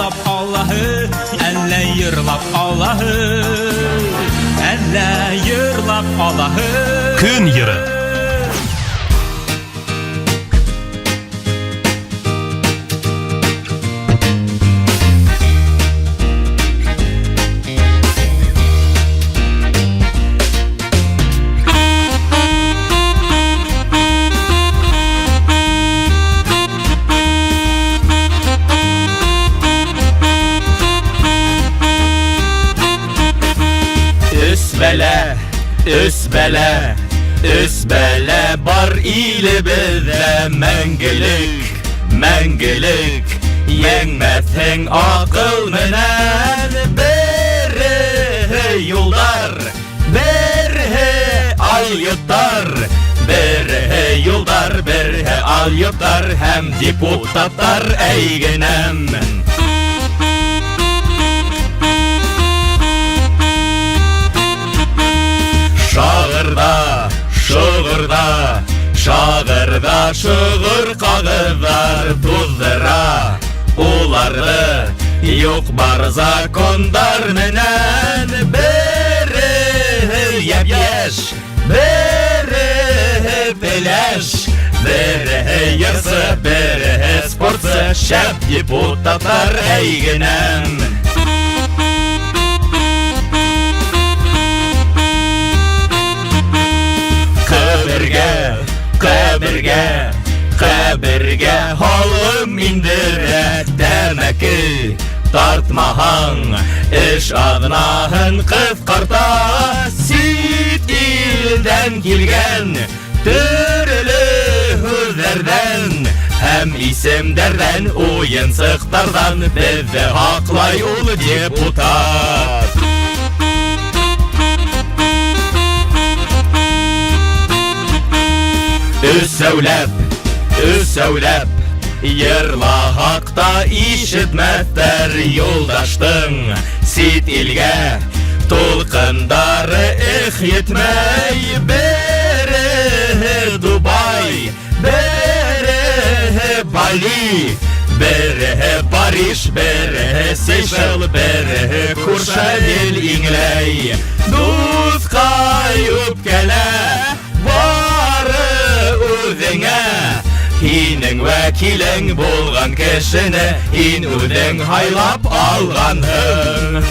yırlap Allah'ı, elle yırlap Allah'ı, elle yırlap Allah'ı. Күн йыры. Üsbele, üsbele, üsbele bar ile bizde mengelik, mengelik. Yenmezsen akıl menen beri yollar, beri al yutar, beri yollar, beri al yutar. Hem deputatlar eyginem. Şağırda, şığırda, şağırda, şığır kağıtlar tuzdıra. Ulardı yok bar zakondar menen beri yepyeş, beri peleş, beri yarısı, beri sportsı. Şep deputatlar eyginem. Kabirge, kabirge halım indire demek ki tartmahan iş adınahın kıfkarta. Sit ilden kilgen türlü hüzlerden hem isimlerden oyunsıklardan bizde haklay ol deputat. Üssevlep, yırla hakta işitmezler yoldaştın. Sit ilge, tulkındarı yetmey. Beri Dubai, beri Bali, beri Paris, beri Seyşel, beri Kurşadil İngley. Duz kayıp gele, Hinin vekilen bulgan keşine, hin öden haylap alganın.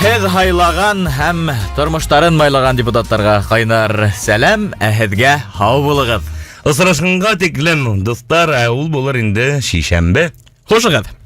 Hez hayлаган һәм тормыштарын майлаган депутаттарга кайнар сәлам, әһедгә хау булыгыз. Ысырашканга теклем, достар, ул булыр инде шишәмбе. Хушыгыз.